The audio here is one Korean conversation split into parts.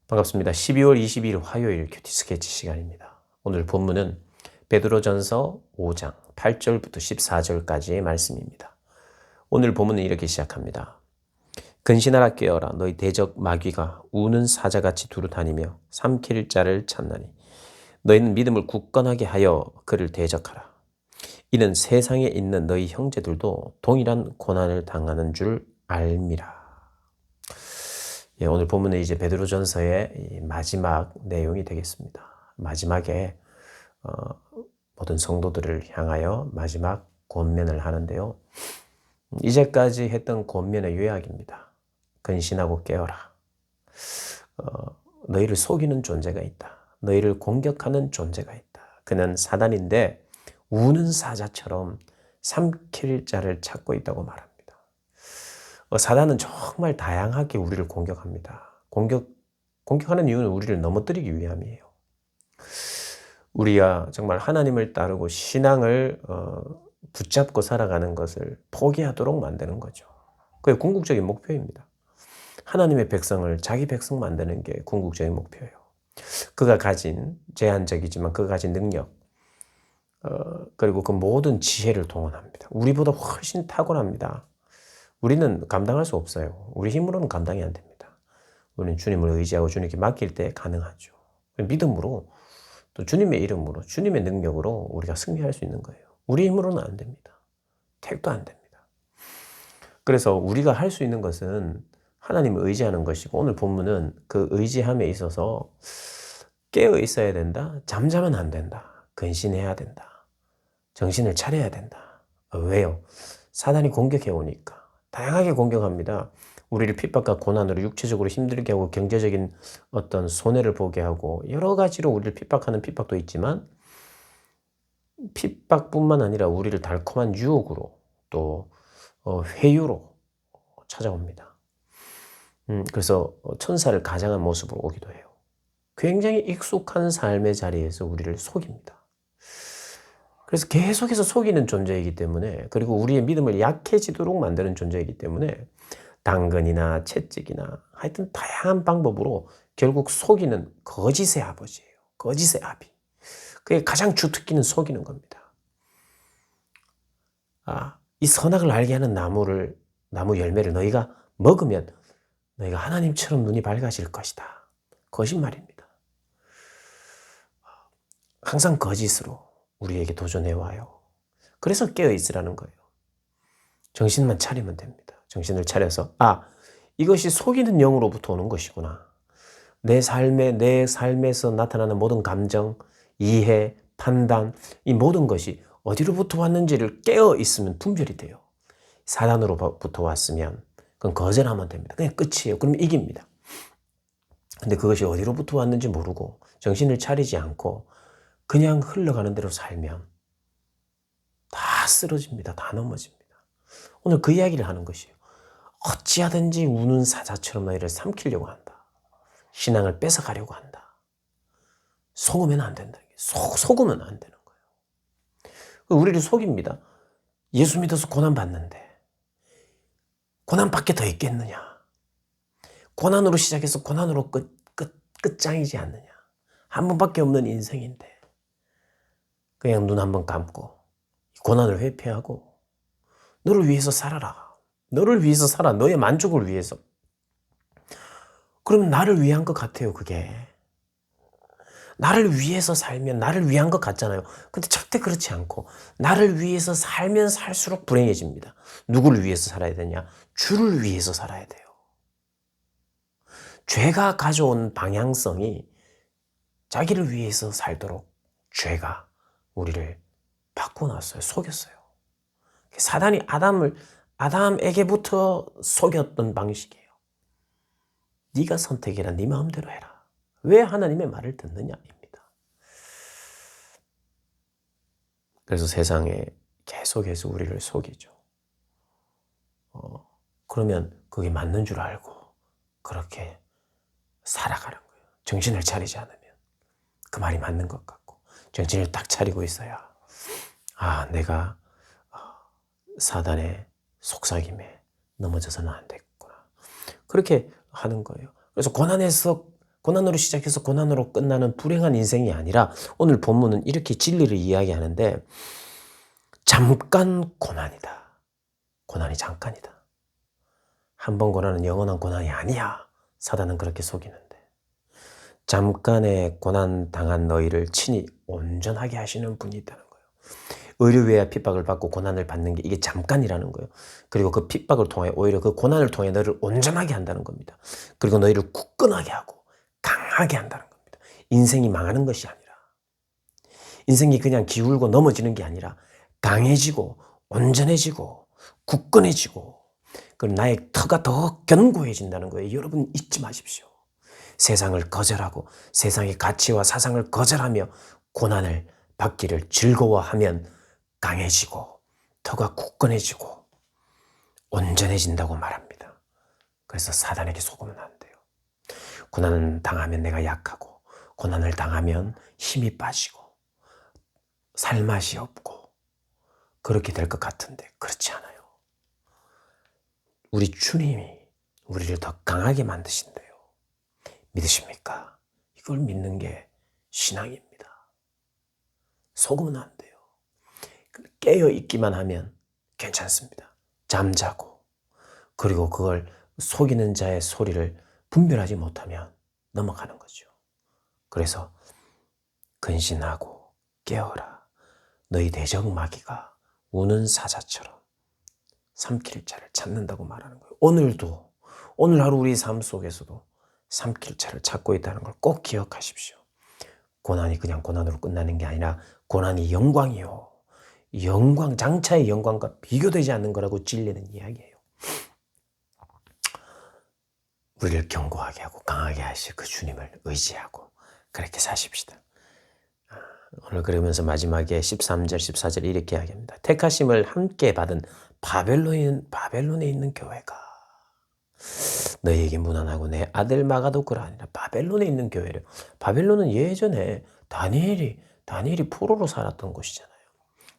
반갑습니다. 12월 22일 화요일 큐티 스케치 시간입니다. 오늘 본문은 베드로전서 5장 8절부터 14절까지의 말씀입니다. 오늘 본문은 이렇게 시작합니다. 근신하라 깨어라 너희 대적 마귀가 우는 사자같이 두루 다니며 삼킬 자를 찾나니 너희는 믿음을 굳건하게 하여 그를 대적하라. 이는 세상에 있는 너희 형제들도 동일한 고난을 당하는 줄 알미라. 오늘 본문은 이제 베드로전서의 마지막 내용이 되겠습니다. 마지막에 모든 성도들을 향하여 마지막 권면을 하는데요. 이제까지 했던 권면의 요약입니다. 근신하고 깨어라. 너희를 속이는 존재가 있다. 너희를 공격하는 존재가 있다. 그는 사단인데 우는 사자처럼 삼킬 자를 찾고 있다고 말합니다. 사단은 정말 다양하게 우리를 공격합니다. 공격하는 이유는 우리를 넘어뜨리기 위함이에요. 우리가 정말 하나님을 따르고 신앙을 붙잡고 살아가는 것을 포기하도록 만드는 거죠. 그게 궁극적인 목표입니다. 하나님의 백성을 자기 백성 만드는 게 궁극적인 목표예요. 그가 가진 제한적이지만 그가 가진 능력 그리고 그 모든 지혜를 동원합니다. 우리보다 훨씬 탁월합니다. 우리는 감당할 수 없어요. 우리 힘으로는 감당이 안 됩니다. 우리는 주님을 의지하고 주님께 맡길 때 가능하죠. 믿음으로 또 주님의 이름으로 주님의 능력으로 우리가 승리할 수 있는 거예요. 우리 힘으로는 안 됩니다. 택도 안 됩니다. 그래서 우리가 할 수 있는 것은 하나님을 의지하는 것이고 오늘 본문은 그 의지함에 있어서 깨어 있어야 된다. 잠자면 안 된다. 근신해야 된다. 정신을 차려야 된다. 왜요? 사단이 공격해 오니까. 다양하게 공격합니다. 우리를 핍박과 고난으로 육체적으로 힘들게 하고 경제적인 어떤 손해를 보게 하고 여러 가지로 우리를 핍박하는 핍박도 있지만 핍박뿐만 아니라 우리를 달콤한 유혹으로 또 회유로 찾아옵니다. 그래서 천사를 가장한 모습으로 오기도 해요. 굉장히 익숙한 삶의 자리에서 우리를 속입니다. 그래서 계속해서 속이는 존재이기 때문에 그리고 우리의 믿음을 약해지도록 만드는 존재이기 때문에 당근이나 채찍이나 하여튼 다양한 방법으로 결국 속이는 거짓의 아버지예요. 거짓의 아비. 그의 가장 주특기는 속이는 겁니다. 이 선악을 알게 하는 나무 열매를 너희가 먹으면 너희가 하나님처럼 눈이 밝아질 것이다. 거짓말입니다. 항상 거짓으로 우리에게 도전해와요. 그래서 깨어있으라는 거예요. 정신만 차리면 됩니다. 정신을 차려서 이것이 속이는 영으로부터 오는 것이구나. 내 삶에서 나타나는 모든 감정, 이해, 판단 이 모든 것이 어디로부터 왔는지를 깨어있으면 분별이 돼요. 사단으로부터 왔으면 그건 거절하면 됩니다. 그냥 끝이에요. 그럼 이깁니다. 근데 그것이 어디로부터 왔는지 모르고 정신을 차리지 않고 그냥 흘러가는 대로 살면 다 쓰러집니다. 다 넘어집니다. 오늘 그 이야기를 하는 것이에요. 어찌하든지 우는 사자처럼 너희를 삼키려고 한다. 신앙을 뺏어가려고 한다. 속으면 안 된다. 속으면 안 되는 거예요. 우리를 속입니다. 예수 믿어서 고난받는데 고난밖에 더 있겠느냐. 고난으로 시작해서 고난으로 끝장이지 않느냐. 한 번밖에 없는 인생인데 그냥 눈 한번 감고 고난을 회피하고 너를 위해서 살아라. 너를 위해서 살아. 너의 만족을 위해서. 그러면 나를 위한 것 같아요, 그게. 나를 위해서 살면 나를 위한 것 같잖아요. 근데 절대 그렇지 않고 나를 위해서 살면 살수록 불행해집니다. 누구를 위해서 살아야 되냐? 주를 위해서 살아야 돼요. 죄가 가져온 방향성이 자기를 위해서 살도록 죄가 우리를 바꿔놨어요. 속였어요. 사단이 아담에게부터 속였던 방식이에요. 네가 선택해라. 네 마음대로 해라. 왜 하나님의 말을 듣느냐입니다. 그래서 세상에 계속해서 우리를 속이죠. 그러면 그게 맞는 줄 알고 그렇게 살아가는 거예요. 정신을 차리지 않으면 그 말이 맞는 것 같고 정신을 딱 차리고 있어야 내가 사단의 속삭임에 넘어져서는 안 됐구나. 그렇게 하는 거예요. 그래서 고난에서 고난으로 시작해서 고난으로 끝나는 불행한 인생이 아니라 오늘 본문은 이렇게 진리를 이야기하는데 잠깐 고난이다. 고난이 잠깐이다. 한 번 고난은 영원한 고난이 아니야. 사단은 그렇게 속이는데 잠깐의 고난 당한 너희를 친히 온전하게 하시는 분이 있다는 거예요. 의뢰외야 핍박을 받고 고난을 받는 게 이게 잠깐이라는 거예요. 그리고 그 핍박을 통해 오히려 그 고난을 통해 너희를 온전하게 한다는 겁니다. 그리고 너희를 굳건하게 하고 강하게 한다는 겁니다. 인생이 망하는 것이 아니라 인생이 그냥 기울고 넘어지는 게 아니라 강해지고 온전해지고 굳건해지고 그리고 나의 터가 더 견고해진다는 거예요. 여러분 잊지 마십시오. 세상을 거절하고 세상의 가치와 사상을 거절하며 고난을 받기를 즐거워하면 강해지고 터가 굳건해지고 온전해진다고 말합니다. 그래서 사단에게 속으면 안 돼요. 고난을 당하면 내가 약하고 고난을 당하면 힘이 빠지고 살맛이 없고 그렇게 될 것 같은데 그렇지 않아요. 우리 주님이 우리를 더 강하게 만드신대요. 믿으십니까? 이걸 믿는 게 신앙입니다. 속으면 안 돼요. 깨어 있기만 하면 괜찮습니다. 잠자고 그리고 그걸 속이는 자의 소리를 분별하지 못하면 넘어가는 거죠. 그래서 근신하고 깨어라. 너희 대적 마귀가 우는 사자처럼 삼킬 자를 찾는다고 말하는 거예요. 오늘도 오늘 하루 우리 삶 속에서도 삼킬 자를 찾고 있다는 걸 꼭 기억하십시오. 고난이 그냥 고난으로 끝나는 게 아니라 고난이 영광이요. 영광, 장차의 영광과 비교되지 않는 거라고 진리는 이야기예요. 우리를 견고하게 하고 강하게 하실 그 주님을 의지하고 그렇게 사십시다. 오늘 그러면서 마지막에 13절, 14절 이렇게 이야기합니다. 택하심을 함께 받은 바벨론에 있는 교회가 너희에게 무난하고 내 아들 마가도 그러하니라. 바벨론에 있는 교회래요. 바벨론은 예전에 다니엘이 포로로 살았던 곳이잖아요.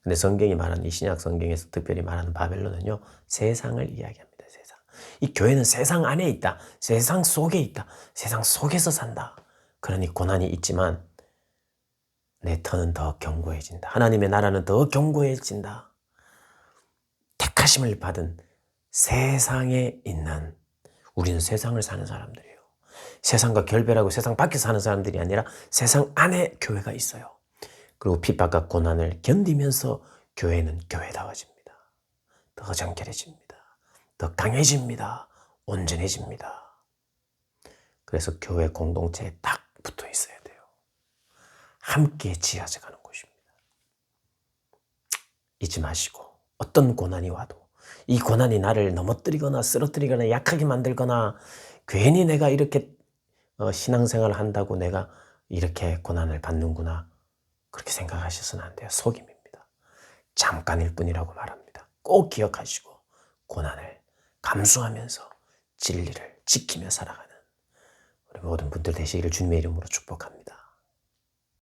근데 성경이 말하는 이 신약 성경에서 특별히 말하는 바벨론은요, 세상을 이야기합니다. 세상. 이 교회는 세상 안에 있다. 세상 속에 있다. 세상 속에서 산다. 그러니 고난이 있지만 내 터는 더 견고해진다. 하나님의 나라는 더 견고해진다. 택하심을 받은 세상에 있는 우리는 세상을 사는 사람들이에요. 세상과 결별하고 세상 밖에서 사는 사람들이 아니라 세상 안에 교회가 있어요. 그리고 핍박과 고난을 견디면서 교회는 교회다워집니다. 더 정결해집니다. 더 강해집니다. 온전해집니다. 그래서 교회 공동체에 딱 붙어 있어야 돼요. 함께 지어져 가는 곳입니다. 잊지 마시고 어떤 고난이 와도 이 고난이 나를 넘어뜨리거나 쓰러뜨리거나 약하게 만들거나 괜히 내가 이렇게 신앙생활을 한다고 내가 이렇게 고난을 받는구나 그렇게 생각하셔서는 안 돼요. 속임입니다. 잠깐일 뿐이라고 말합니다. 꼭 기억하시고 고난을 감수하면서 진리를 지키며 살아가는 우리 모든 분들 되시기를 주님의 이름으로 축복합니다.